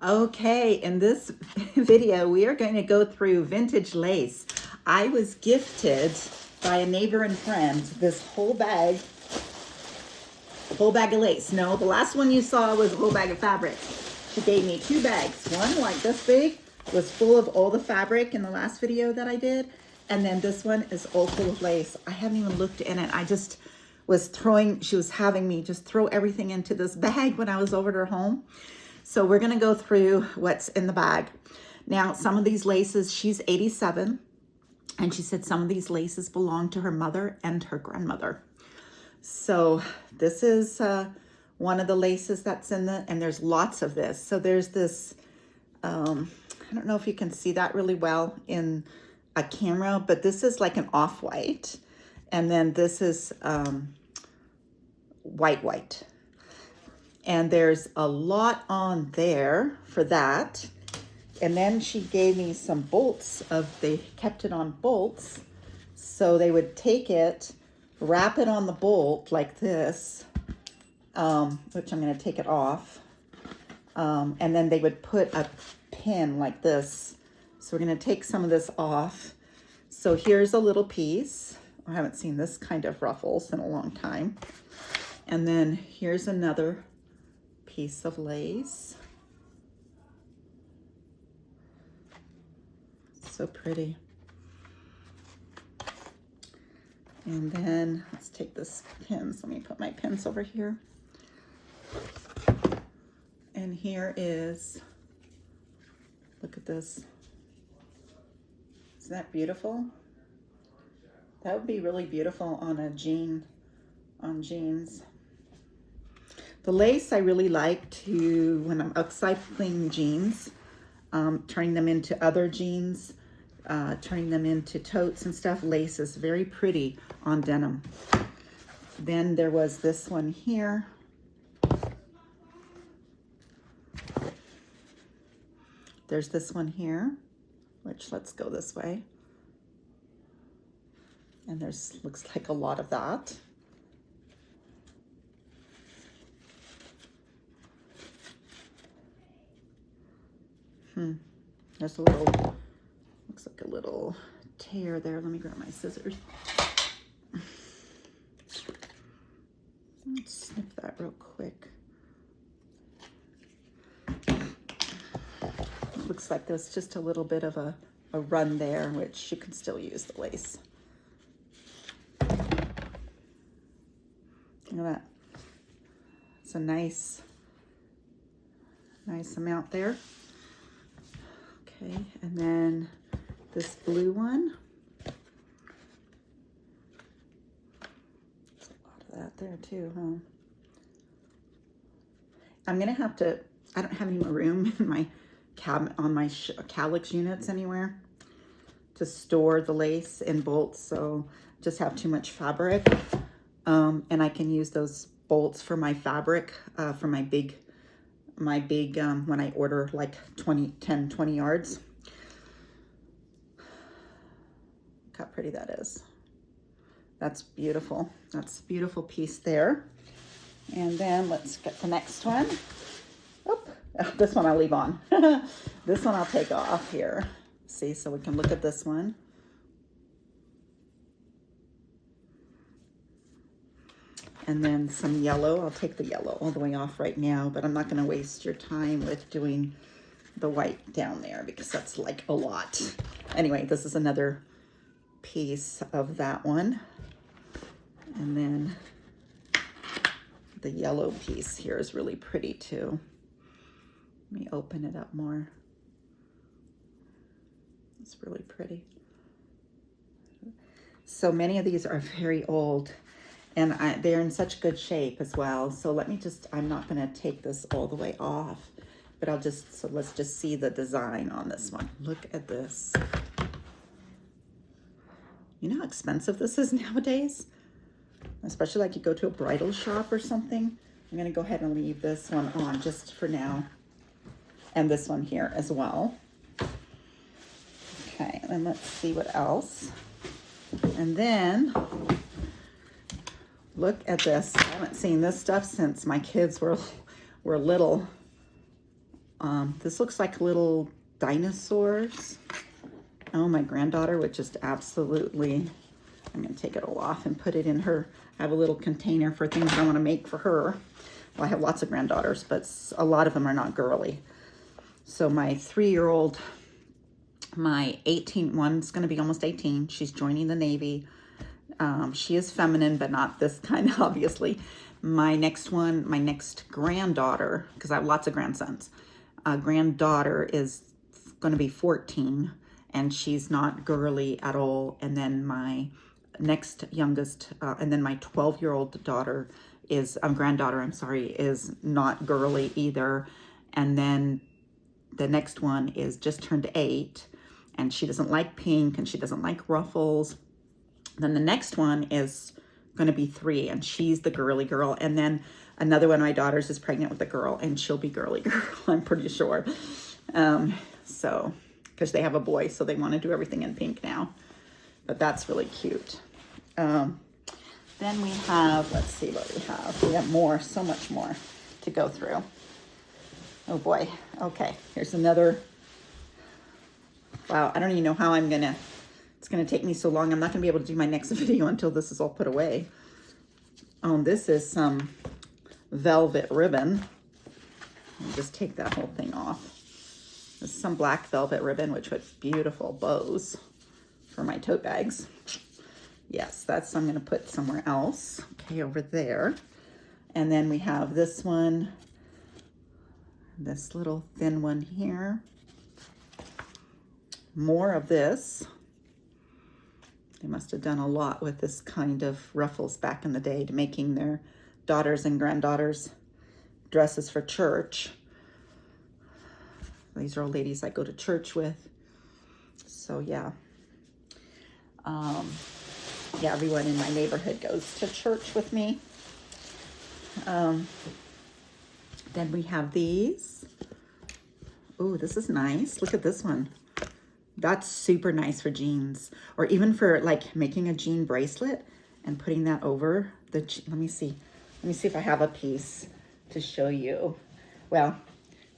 Okay, in this video, we are going to go through vintage lace. I was gifted by a neighbor and friend this whole bag of lace. No, the last one you saw was a whole bag of fabric. She gave me 2 bags. One, like this big, was full of all the fabric in the last video that I did. And then this one is all full of lace. I haven't even looked in it. I just was she was having me just throw everything into this bag when I was over at her home. So we're gonna go through what's in the bag. Now, some of these laces, she's 87, and she said some of these laces belong to her mother and her grandmother. So this is one of the laces that's in and there's lots of this. So there's this, I don't know if you can see that really well in a camera, but this is like an off-white. And then this is white. And there's a lot on there for that. And then she gave me some bolts they kept it on bolts. So they would take it, wrap it on the bolt like this, which I'm gonna take it off. And then they would put a pin like this. So we're gonna take some of this off. So here's a little piece. I haven't seen this kind of ruffles in a long time. And then here's another piece of lace. So pretty. And then let's take this pins. Let me put my pins over here. And here is, look at this. Isn't that beautiful? That would be really beautiful on a jeans. The lace I really like when I'm upcycling jeans, turning them into other jeans, turning them into totes and stuff. Lace is very pretty on denim. Then there was this one here. There's this one here, which let's go this way. And looks like a lot of that. There's looks like a little tear there. Let me grab my scissors. Let's snip that real quick. It looks like there's just a little bit of a run there, which you can still use the lace. Look at that. It's a nice amount there. Okay, and then this blue one. There's a lot of that there too, huh? I'm gonna have to, I don't have any more room in my cabinet on my calyx units anywhere to store the lace in bolts, so just have too much fabric. And I can use those bolts for my fabric, for my big, when I order like 10, 20 yards. Look how pretty that is. That's beautiful. That's a beautiful piece there. And then let's get the next one. Oop, this one I'll leave on. This one I'll take off here. See, so we can look at this one. And then some yellow. I'll take the yellow all the way off right now, but I'm not going to waste your time with doing the white down there because that's like a lot. Anyway, this is another piece of that one. And then the yellow piece here is really pretty too. Let me open it up more. It's really pretty. So many of these are very old. And they're in such good shape as well. So I'm not gonna take this all the way off, but let's just see the design on this one. Look at this. You know how expensive this is nowadays? Especially like you go to a bridal shop or something. I'm gonna go ahead and leave this one on just for now. And this one here as well. Okay, and then let's see what else. And then, look at this. I haven't seen this stuff since my kids were little. This looks like little dinosaurs. Oh, my granddaughter would just absolutely, I'm gonna take it all off and put it in her, I have a little container for things I wanna make for her. Well, I have lots of granddaughters, but a lot of them are not girly. So my 3-year-old, my 18, one's gonna be almost 18. She's joining the Navy. She is feminine, but not this kind, obviously. My next one, my next granddaughter, because I have lots of grandsons, granddaughter is gonna be 14, and she's not girly at all. And then my next youngest, and then my 12-year-old daughter is, granddaughter, I'm sorry, is not girly either. And then the next one is just turned 8, and she doesn't like pink, and she doesn't like ruffles. Then the next one is going to be 3, and she's the girly girl. And then another one of my daughters is pregnant with a girl, and she'll be girly girl, I'm pretty sure. So, because they have a boy, so they want to do everything in pink now. But that's really cute. Then we have, let's see what we have. We have more, so much more to go through. Oh boy. Okay, here's another. Wow, I don't even know how I'm gonna, it's gonna take me so long. I'm not gonna be able to do my next video until this is all put away. Oh, this is some velvet ribbon. I'll just take that whole thing off. This is some black velvet ribbon, which with beautiful bows for my tote bags. Yes, that's, I'm gonna put somewhere else. Okay, over there. And then we have this one, this little thin one here. More of this. They must have done a lot with this kind of ruffles back in the day to making their daughters and granddaughters dresses for church. These are all ladies I go to church with. So yeah. Yeah, everyone in my neighborhood goes to church with me. Then we have these. Oh, this is nice. Look at this one. That's super nice for jeans, or even for like making a jean bracelet and putting that over the, let me see if I have a piece to show you. Well,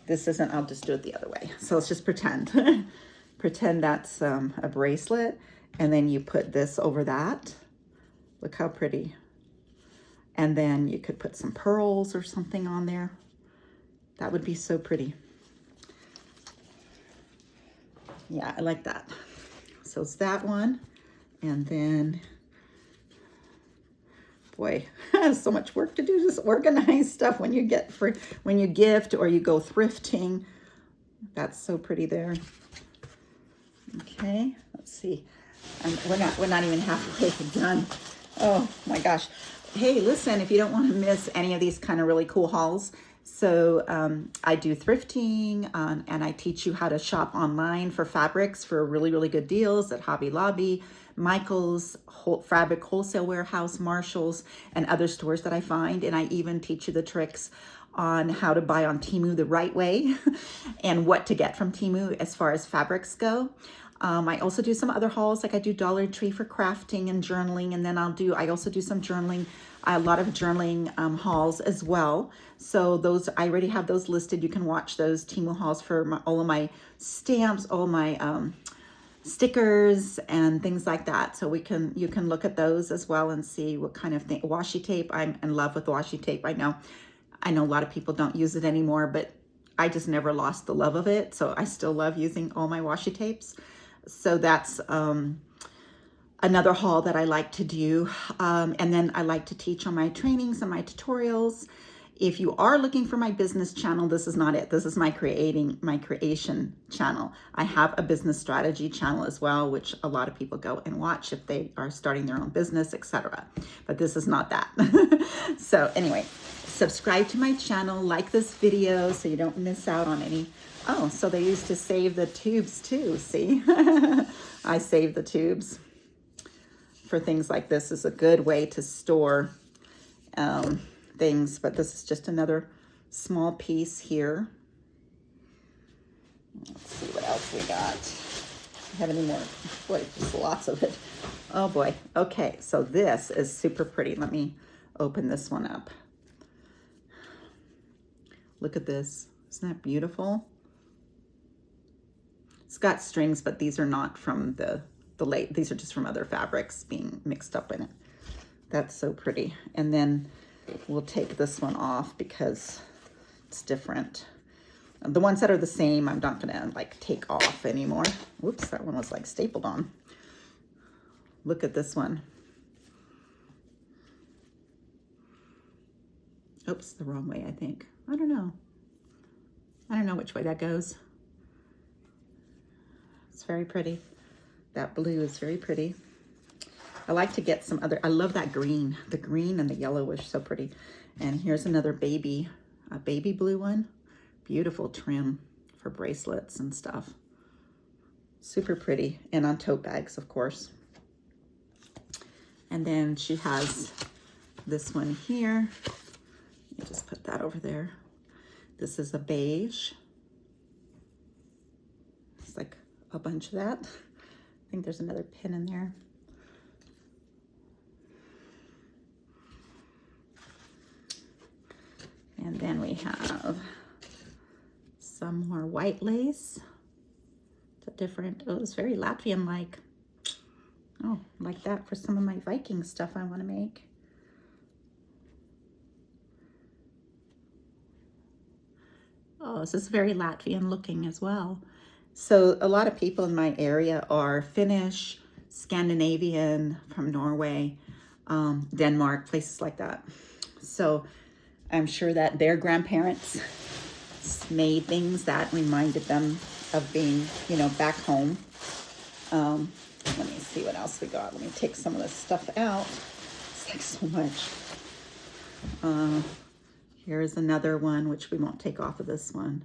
this isn't, I'll just do it the other way. So let's just pretend, pretend that's a bracelet, and then you put this over that. Look how pretty. And then you could put some pearls or something on there. That would be so pretty. Yeah, I like that. So it's that one. And then, boy, so much work to do. Just organize stuff when you get for, when you gift or you go thrifting. That's so pretty there. Okay, let's see. We're not even halfway done. Oh my gosh. Hey, listen, if you don't want to miss any of these kind of really cool hauls, so I do thrifting, and I teach you how to shop online for fabrics for really, really good deals at Hobby Lobby, Michael's, Fabric Wholesale Warehouse, Marshall's, and other stores that I find. And I even teach you the tricks on how to buy on Temu the right way and what to get from Temu as far as fabrics go. I also do some other hauls, like I do Dollar Tree for crafting and journaling, and then I also do some journaling, a lot of journaling hauls as well. So those, I already have those listed. You can watch those Temu hauls for all of my stamps, all my stickers and things like that. So you can look at those as well and see what kind of thing. Washi tape, I'm in love with washi tape. I know a lot of people don't use it anymore, but I just never lost the love of it. So I still love using all my washi tapes. So that's another haul that I like to do. And then I like to teach on my trainings and my tutorials. If you are looking for my business channel, this is not it. This is my creation channel. I have a business strategy channel as well, which a lot of people go and watch if they are starting their own business, etc. But this is not that. So anyway, subscribe to my channel, like this video so you don't miss out on any. Oh, so they used to save the tubes too, see? I save the tubes for things like this. Is a good way to store things, but this is just another small piece here. Let's see what else we got. Have any more? Boy, just lots of it. Oh boy. Okay, so this is super pretty. Let me open this one up. Look at this. Isn't that beautiful? It's got strings, but these are not from the lace. These are just from other fabrics being mixed up in it. That's so pretty. And then we'll take this one off because it's different. The ones that are the same, I'm not gonna like take off anymore. Whoops, that one was like stapled on. Look at this one. Oops, the wrong way, I think. I don't know. I don't know which way that goes. It's very pretty. That blue is very pretty. I like to get some other, I love that green. The green and the yellow is so pretty. And here's another baby, a baby blue one. Beautiful trim for bracelets and stuff. Super pretty. And on tote bags, of course. And then she has this one here. Let me just put that over there. This is a beige. It's like a bunch of that. I think there's another pin in there. And then we have some more white lace. It's a different, oh, it's very Latvian-like. Oh, like that for some of my Viking stuff I want to make. Oh, this is very Latvian looking as well. So a lot of people in my area are Finnish, Scandinavian, from Norway, Denmark, places like that. So I'm sure that their grandparents made things that reminded them of being, you know, back home. Let me see what else we got. Let me take some of this stuff out. It's like so much. Here's another one, which we won't take off of this one.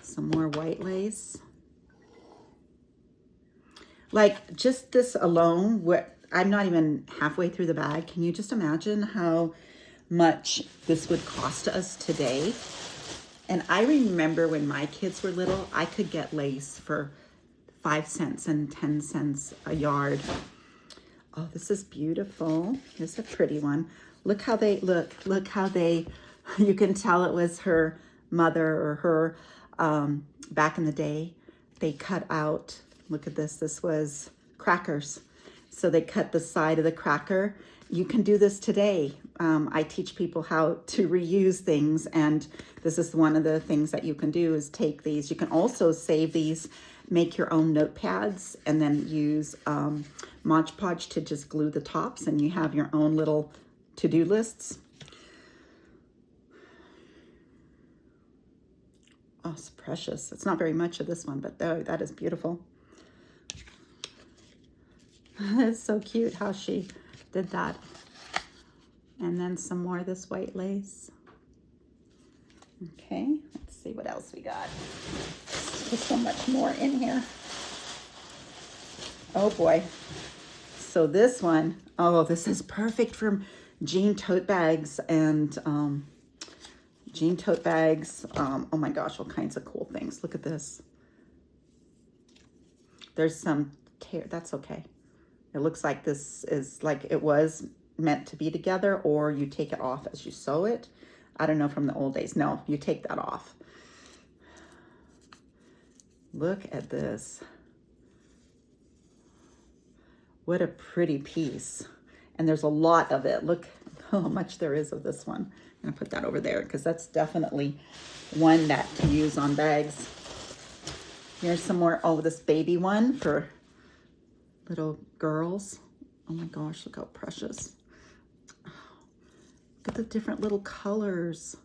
Some more white lace. Like just this alone, I'm not even halfway through the bag. Can you just imagine how much this would cost us today? And I remember when my kids were little, I could get lace for 5 cents and 10 cents a yard. Oh, this is beautiful. Here's a pretty one. Look how they look. Look how they, you can tell it was her mother or her back in the day. They cut out, look at this. This was crackers. So they cut the side of the cracker. You can do this today. I teach people how to reuse things, and this is one of the things that you can do is take these. You can also save these, make your own notepads, and then use Mod Podge to just glue the tops, and you have your own little to-do lists. Oh, it's precious. It's not very much of this one, but that is beautiful. It's so cute how she did that. And then some more of this white lace. Okay, let's see what else we got. There's so much more in here. Oh boy. So this one, oh, this is perfect for jean tote bags and jean tote bags. Oh my gosh, all kinds of cool things. Look at this. There's some tear, that's okay. It looks like this is like it was meant to be together, or you take it off as you sew it. I don't know from the old days. No, you take that off. Look at this. What a pretty piece. And there's a lot of it. Look how much there is of this one. I'm gonna put that over there because that's definitely one that to use on bags. Here's some more, oh, this baby one for little girls. Oh my gosh, look how precious. Look at the different little colors.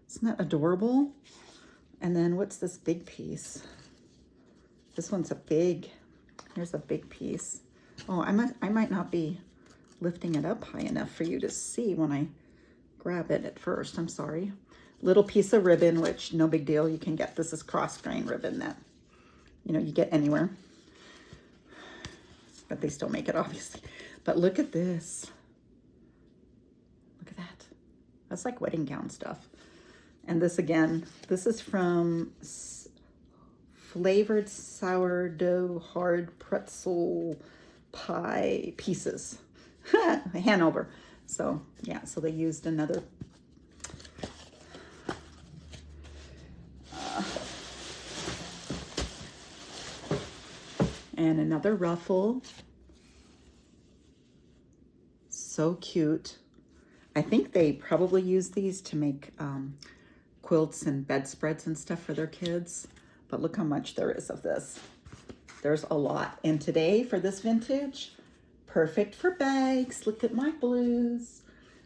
Isn't that adorable? And then what's this big piece? This one's a big, here's a big piece. Oh, I might not be lifting it up high enough for you to see when I grab it at first. I'm sorry. Little piece of ribbon, which no big deal. You can get, this is cross grain ribbon that, you know, you get anywhere. But they still make it, obviously. But look at this. Look at that. That's like wedding gown stuff. And this again, this is from Flavored Sourdough Hard Pretzel Pie Pieces. Hanover. So yeah, so they used another And another ruffle. So cute. I think they probably use these to make quilts and bedspreads and stuff for their kids. But look how much there is of this. There's a lot. And today, for this vintage, perfect for bags. Look at my blues.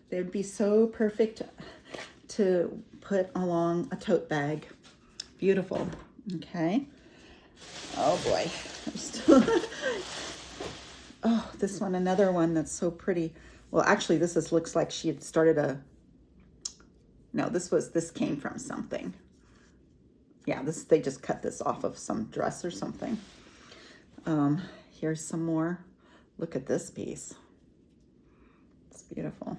They would be so perfect to put along a tote bag. Beautiful. Okay. Oh boy. Oh, this one, another one that's so pretty. Well, actually, looks like she had started a, no, this came from something. Yeah, they just cut this off of some dress or something. Here's some more. Look at this piece. It's beautiful.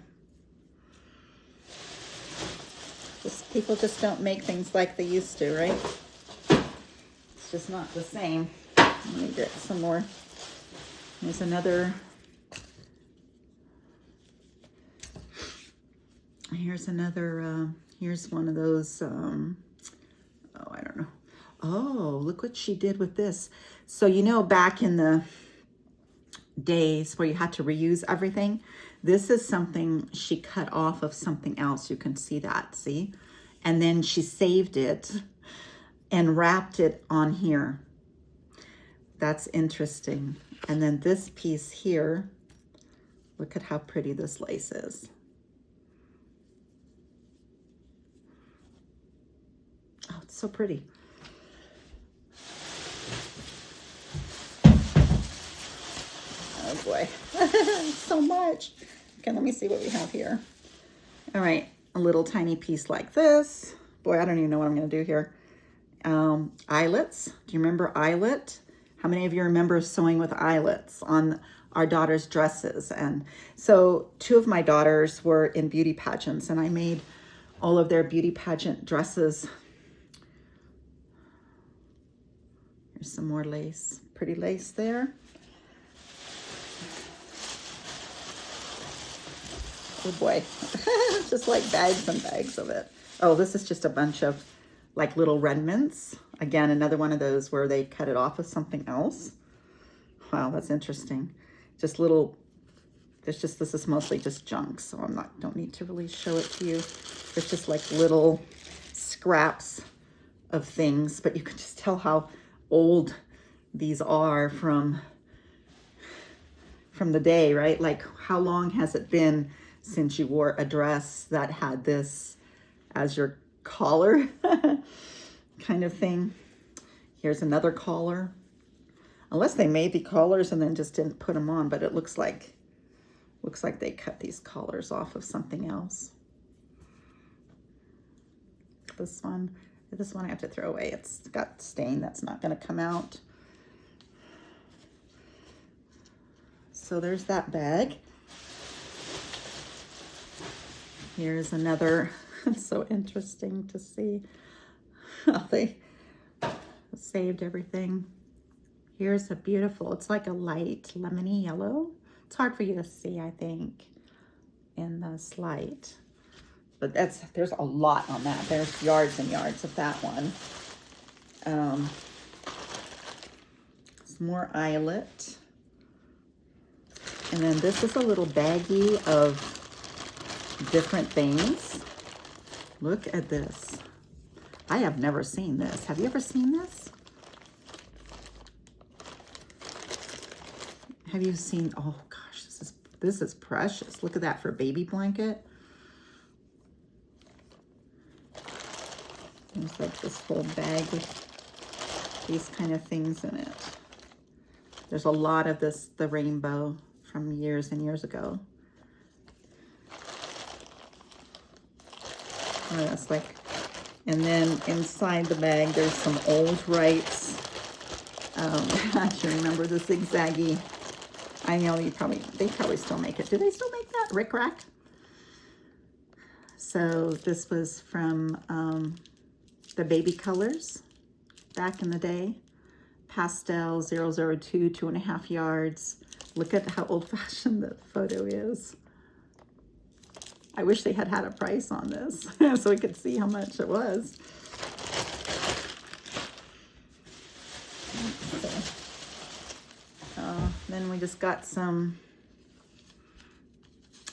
People just don't make things like they used to, right? It's just not the same. Let me get some more. There's another. Here's another, here's one of those, oh, I don't know. Oh, look what she did with this. So, you know, back in the days where you had to reuse everything, this is something she cut off of something else. You can see that, see? And then she saved it and wrapped it on here. That's interesting. And then this piece here, look at how pretty this lace is. Oh, it's so pretty. Oh boy, so much. Okay, let me see what we have here. All right, a little tiny piece like this. Boy, I don't even know what I'm gonna do here. Eyelets, do you remember eyelet? How many of you remember sewing with eyelets on our daughters' dresses? And so 2 of my daughters were in beauty pageants, and I made all of their beauty pageant dresses. Here's some more lace, pretty lace there. Oh boy, just like bags and bags of it. Oh, this is just a bunch of like little remnants. Again, another one of those where they cut it off of something else. Wow, that's interesting. Just little, this is mostly just junk, so don't need to really show it to you. It's just like little scraps of things, but you can just tell how old these are from the day, right? Like, how long has it been since you wore a dress that had this as your collar kind of thing? Here's another collar. Unless they made the collars and then just didn't put them on, but it looks like they cut these collars off of something else. This one I have to throw away. It's got stain that's not going to come out. So there's that bag. Here's another. It's so interesting to see how they saved everything. Here's a beautiful, it's like a light lemony yellow. It's hard for you to see, I think, in this light. But there's a lot on that. There's yards and yards of that one. Some more eyelet. And then this is a little baggie of different things. Look at this. I have never seen this. Have you ever seen this? Have you seen, oh gosh, this is precious. Look at that for a baby blanket. There's like this whole bag with these kind of things in it. There's a lot of this, the rainbow from years and years ago. Oh, that's like, and then inside the bag, there's some old rights. I can remember the zigzaggy. I know they probably still make it. Do they still make that? Rickrack? So this was from the baby colors back in the day. Pastel 002, 2.5 yards. Look at how old-fashioned the photo is. I wish they had a price on this so we could see how much it was. So, Then we just got some,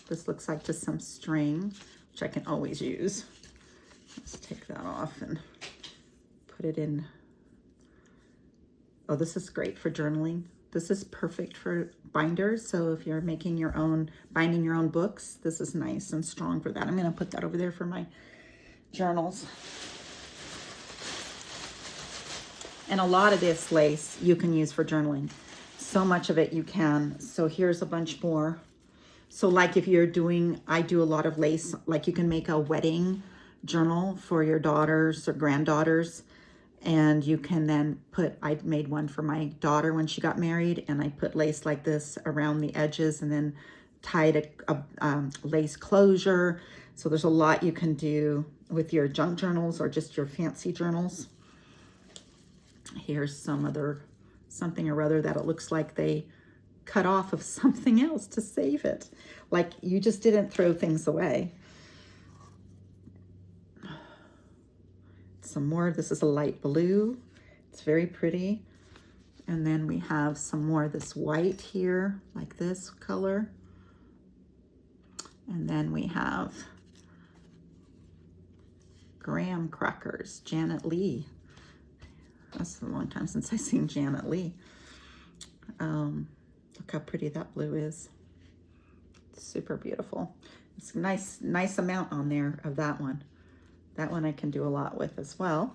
this looks like just some string, which I can always use. Let's take that off and put it in. Oh, this is great for journaling. This is perfect for binders. So if you're making your own, binding your own books, this is nice and strong for that. I'm gonna put that over there for my journals. And a lot of this lace you can use for journaling. So much of it you can. So here's a bunch more. So like if you're doing, I do a lot of lace, like you can make a wedding journal for your daughters or granddaughters. And you can then put, I made one for my daughter when she got married, and I put lace like this around the edges and then tied a lace closure. So there's a lot you can do with your junk journals or just your fancy journals. Here's some other, something or other that it looks like they cut off of something else to save it. Like you just didn't throw things away. Some more, this is a light blue. It's very pretty. And then we have some more of this white here, like this color. And then we have graham crackers, Janet Lee. That's a long time since I've seen Janet Lee. Look how pretty that blue is. Super beautiful. It's a nice amount on there of that one. That one I can do a lot with as well.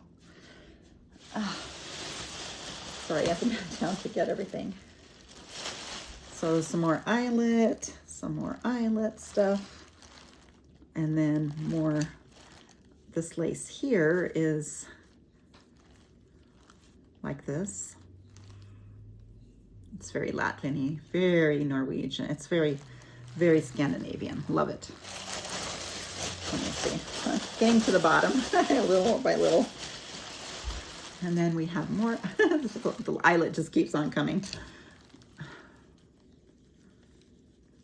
Sorry, I have to bend down to get everything. So some more eyelet stuff. And then more, this lace here is like this. It's very Latvian-y, very Norwegian. It's very, very Scandinavian. Love it. Let me see. Getting to the bottom, little by little. And then we have more. The eyelet just keeps on coming.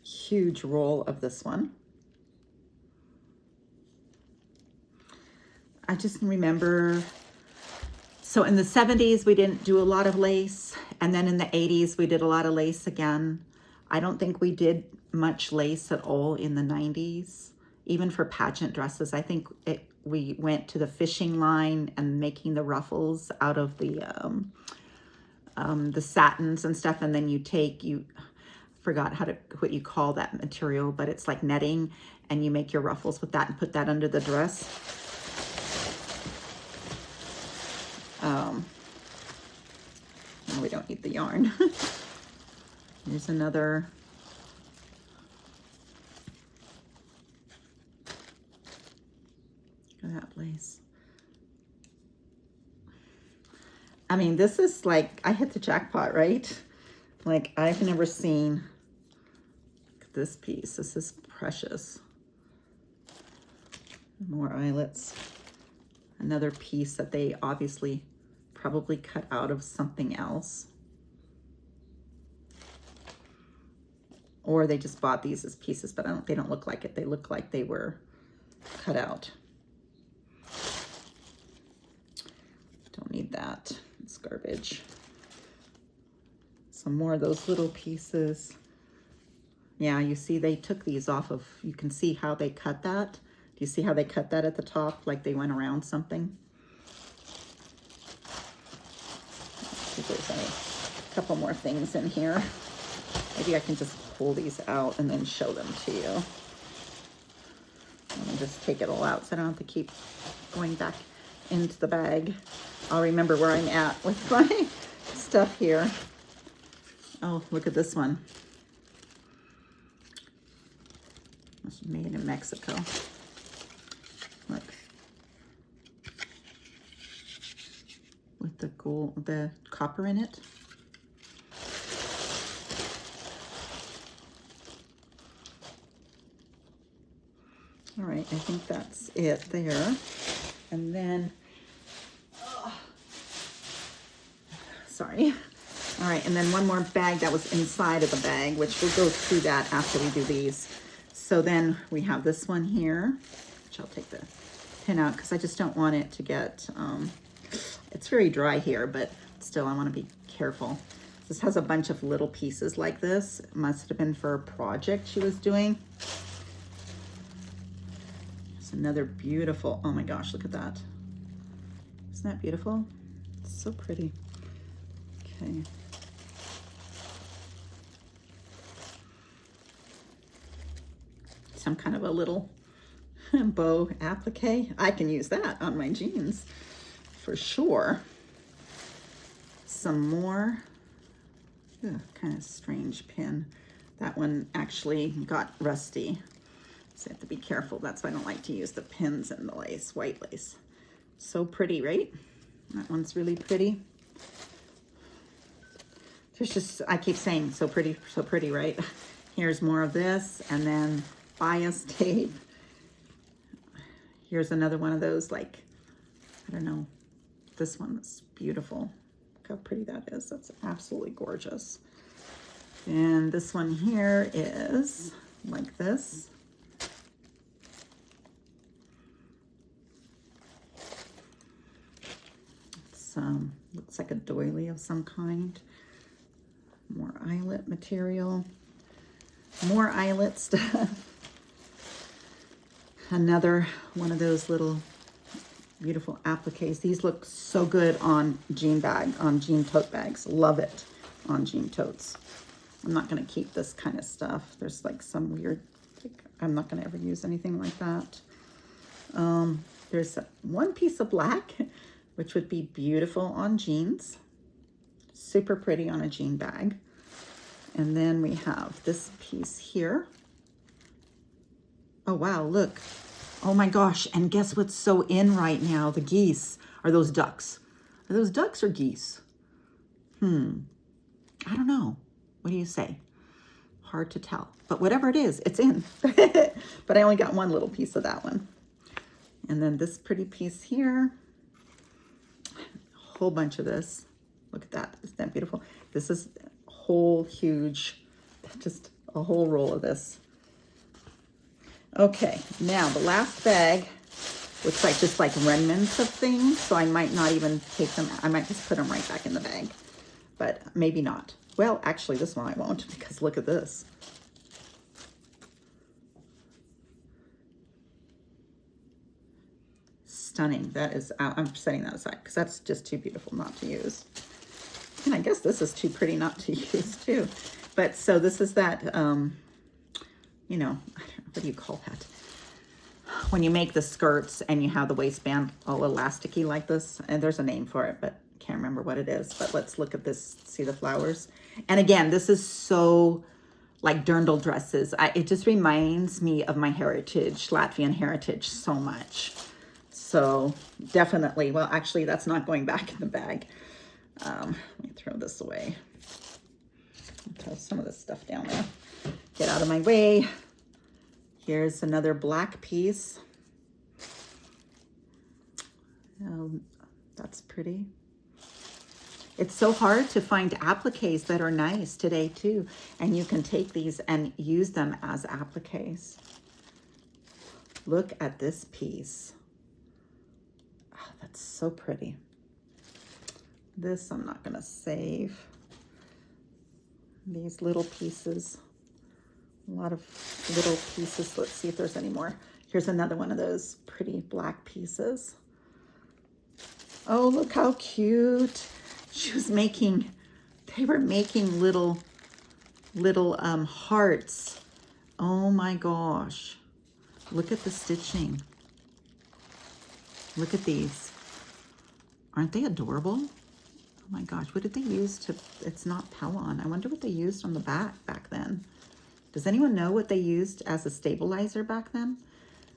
Huge roll of this one. I just remember, so in the 70s, we didn't do a lot of lace. And then in the 80s, we did a lot of lace again. I don't think we did much lace at all in the 90s. Even for pageant dresses, I think we went to the fishing line and making the ruffles out of the satins and stuff. And then you forgot what you call that material, but it's like netting, and you make your ruffles with that and put that under the dress. No, we don't need the yarn. Here's another. Look at that lace. I mean, this is like, I hit the jackpot, right? Like, I've never seen this piece. This is precious. More eyelets. Another piece that they obviously probably cut out of something else. Or they just bought these as pieces, but they don't look like it. They look like they were cut out. Don't need that. It's garbage. Some more of those little pieces. Yeah, you see they took these off of, you can see how they cut that. Do you see how they cut that at the top? Like they went around something. Let's see if there's a couple more things in here. Maybe I can just pull these out and then show them to you. Let me just take it all out so I don't have to keep going back into the bag. I'll remember where I'm at with my stuff here. Oh, look at this one. It's made in Mexico. Look. With the gold, the copper in it. All right, I think that's it there. And then, sorry. All right, and then one more bag that was inside of the bag, which we'll go through that after we do these. So then we have this one here, which I'll take the pin out because I just don't want it to get, it's very dry here, but still I want to be careful. This has a bunch of little pieces like this. It must have been for a project she was doing. It's another beautiful, oh my gosh, look at that. Isn't that beautiful? It's so pretty. Okay. Some kind of a little bow applique. I can use that on my jeans for sure. Some more. Kind of strange pin. That one actually got rusty, so I have to be careful. That's why I don't like to use the pins in the lace, white lace. So pretty, right? That one's really pretty. There's just, I keep saying so pretty, right? Here's more of this, and then bias tape. Here's another one of those, like, I don't know, this one's beautiful. Look how pretty that is. That's absolutely gorgeous. And this one here is like this. It's looks like a doily of some kind. More eyelet material. More eyelet stuff. Another one of those little beautiful appliques. These look so good on jean bag, on jean tote bags. Love it on jean totes. I'm not going to keep this kind of stuff. There's like some weird, like, I'm not going to ever use anything like that. There's one piece of black, which would be beautiful on jeans. Super pretty on a jean bag. And then we have this piece here. Oh, wow, look. Oh my gosh, and guess what's so in right now? The geese. Are those ducks? Are those ducks or geese? I don't know. What do you say? Hard to tell. But whatever it is, it's in. But I only got one little piece of that one. And then this pretty piece here. A whole bunch of this. Look at that. Isn't that beautiful? This is a whole huge, just a whole roll of this. Okay, now the last bag looks like just like remnants of things, so I might not even take them. I might just put them right back in the bag, but maybe not. Well, actually, this one I won't, because look at this. Stunning. That is, I'm setting that aside because that's just too beautiful not to use. And I guess this is too pretty not to use too. But so this is that, you know, what do you call that? When you make the skirts and you have the waistband all elasticy like this, and there's a name for it, but can't remember what it is. But let's look at this, see the flowers. And again, this is so like dirndl dresses. It just reminds me of my heritage, Latvian heritage, so much. So definitely, well, actually that's not going back in the bag. Let me throw this away. I'll throw some of this stuff down there. Get out of my way. Here's another black piece. That's pretty. It's so hard to find appliques that are nice today too. And you can take these and use them as appliques. Look at this piece. Oh, that's so pretty. This I'm not gonna save. These little pieces. A lot of little pieces. Let's see if there's any more. Here's another one of those pretty black pieces. Oh, look how cute. She was making, they were making little hearts. Oh my gosh. Look at the stitching. Look at these. Aren't they adorable? Oh my gosh, what did they use to, it's not Pellon. I wonder what they used on the back then. Does anyone know what they used as a stabilizer back then?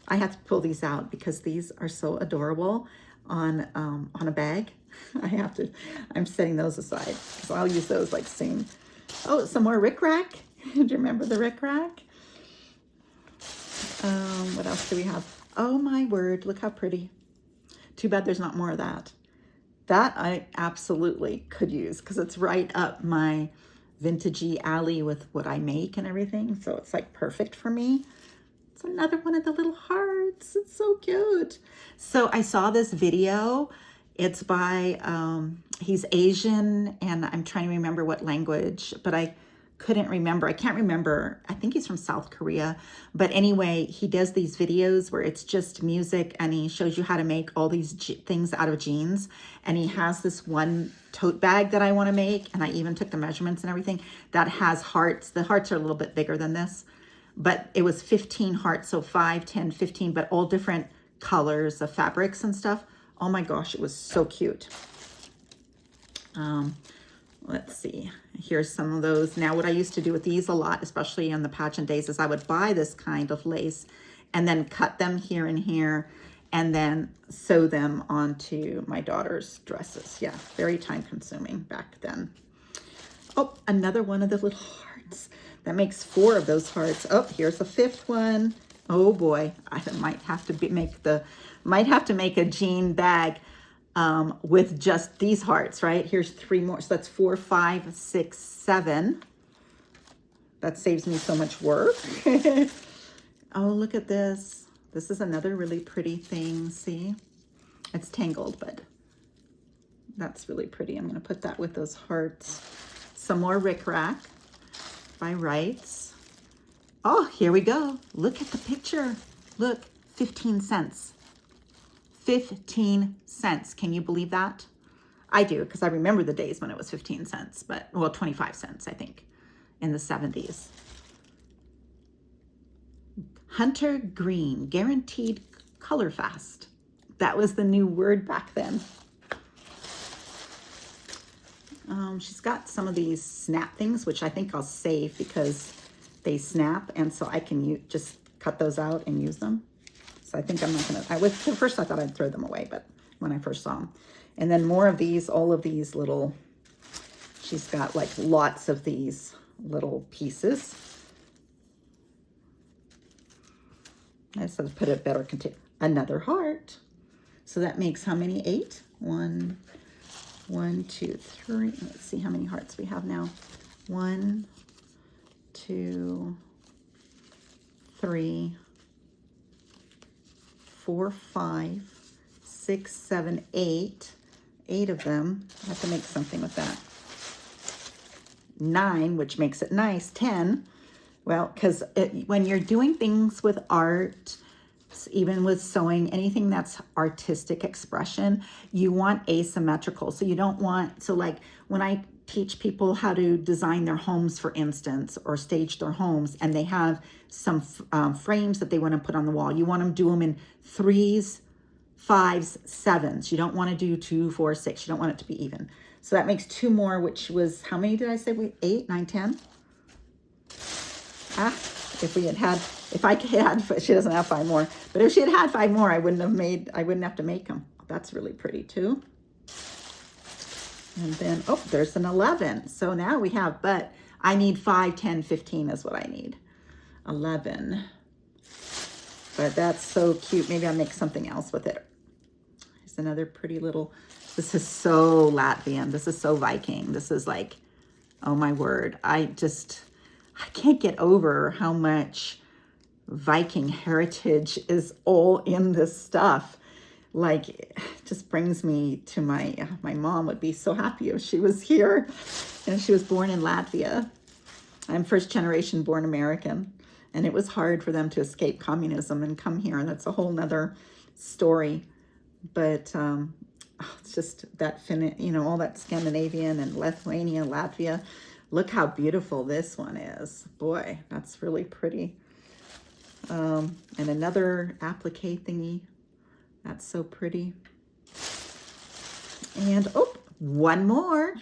I had to pull these out because these are so adorable on a bag. I'm setting those aside. So I'll use those like soon. Oh, some more Rickrack. Do you remember the Rickrack? What else do we have? Oh my word, look how pretty. Too bad there's not more of that. That I absolutely could use because it's right up my vintagey alley with what I make and everything. So it's like perfect for me. It's another one of the little hearts. It's so cute. So I saw this video. It's by, he's Asian, and I'm trying to remember what language, but I couldn't remember. I can't remember. I think he's from South Korea. But anyway, he does these videos where it's just music, and he shows you how to make all these things out of jeans. And he has this one tote bag that I want to make, and I even took the measurements and everything, that has hearts. The hearts are a little bit bigger than this, but it was 15 hearts, so 5, 10, 15, but all different colors of fabrics and stuff. Oh my gosh, it was so cute. Let's see, here's some of those. Now, what I used to do with these a lot, especially in the pageant days, is I would buy this kind of lace and then cut them here and here and then sew them onto my daughter's dresses. Yeah, very time consuming back then. Oh, another one of the little hearts. That makes 4 of those hearts. Oh, here's a 5th one. Oh boy, I might have to make a jean bag with just these hearts, right? Here's 3 more. So that's 4, 5, 6, 7. That saves me so much work. Oh, look at this. This is another really pretty thing. See, it's tangled, but that's really pretty. I'm going to put that with those hearts. Some more Rickrack by Wrights. Oh, here we go. Look at the picture. Look, 15 cents. 15 cents. Can you believe that? I do, because I remember the days when it was 15 cents, but, well, 25 cents, I think, in the 70s. Hunter Green, guaranteed color fast. That was the new word back then. She's got some of these snap things, which I think I'll save because they snap, and so I can just cut those out and use them. So I think I'm not gonna, at first I thought I'd throw them away, but when I first saw them. And then more of these, all of these little, she's got like lots of these little pieces. I just have to put a better container. Another heart. So that makes how many? 8? 1, 2, 3. Let's see how many hearts we have now. 1, 2, 3, 4, 5, 6, 7, 8. 8 of them. I have to make something with that. 9, which makes it nice. 10. Well, because when you're doing things with art, even with sewing, anything that's artistic expression, you want asymmetrical. So you don't want, so like when I teach people how to design their homes, for instance, or stage their homes, and they have some frames that they want to put on the wall, you want to do them in 3s, 5s, 7s. You don't want to do 2, 4, 6. You don't want it to be even. So that makes 2 more, which was, how many did I say? 8, 9, 10? If I had, she doesn't have 5 more, but if she had had 5 more, I wouldn't have to make them. That's really pretty too. And then, oh, there's an 11. So now we have, but I need 5, 10, 15 is what I need. 11. But that's so cute. Maybe I'll make something else with it. Here's another pretty little, this is so Latvian. This is so Viking. This is like, oh my word. I can't get over how much Viking heritage is all in this stuff. Like, it just brings me to my mom would be so happy if she was here. And she was born in Latvia. I'm first generation born American. And it was hard for them to escape communism and come here. And that's a whole nother story. But it's just that, all that Scandinavian and Lithuania, Latvia. Look how beautiful this one is. Boy, that's really pretty. And another applique thingy. That's so pretty. And, oh, one more.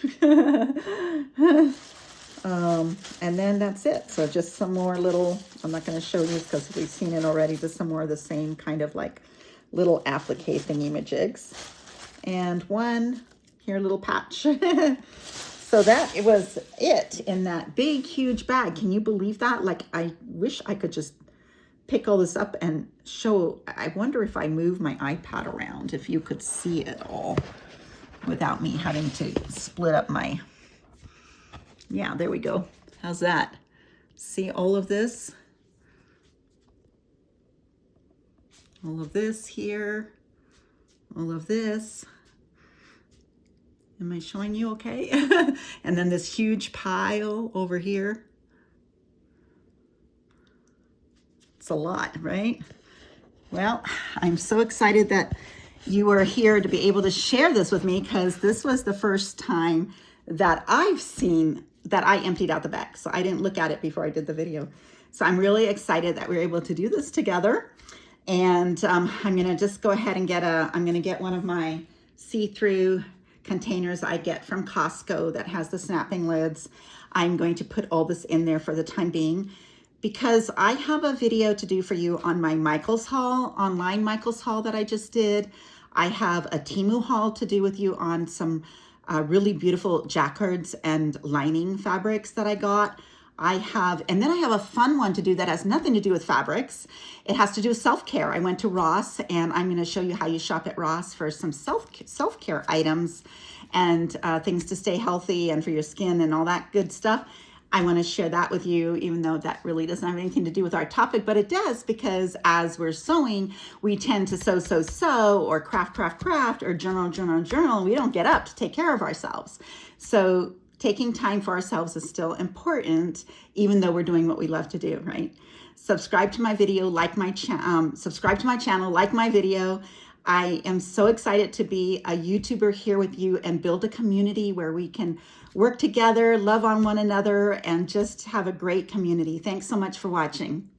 And then that's it. So just some more little, I'm not going to show you because we've seen it already, just some more of the same kind of like little applique thingy-majigs. And one here, little patch. So that was it in that big, huge bag. Can you believe that? Like, I wish I could just pick all this up and show. I wonder if I move my iPad around, if you could see it all without me having to split up my, yeah, there we go. How's that? See all of this? All of this here, all of this. Am I showing you okay? And then this huge pile over here. It's a lot, right? Well, I'm so excited that you are here to be able to share this with me, because this was the first time that I've seen that I emptied out the bag. So I didn't look at it before I did the video. So I'm really excited that we're able to do this together. And I'm gonna just go ahead and I'm gonna get one of my see-through containers I get from Costco that has the snapping lids. I'm going to put all this in there for the time being, because I have a video to do for you on my Michaels haul, online Michaels haul that I just did. I have a Temu haul to do with you on some really beautiful jacquards and lining fabrics that I got. And then I have a fun one to do that has nothing to do with fabrics. It has to do with self-care. I went to Ross, and I'm going to show you how you shop at Ross for some self-care items and things to stay healthy and for your skin and all that good stuff. I want to share that with you, even though that really doesn't have anything to do with our topic, but it does, because as we're sewing, we tend to sew, or craft, or journal. We don't get up to take care of ourselves. So taking time for ourselves is still important, even though we're doing what we love to do, right? Subscribe to my video, subscribe to my channel, like my video. I am so excited to be a YouTuber here with you and build a community where we can work together, love on one another, and just have a great community. Thanks so much for watching.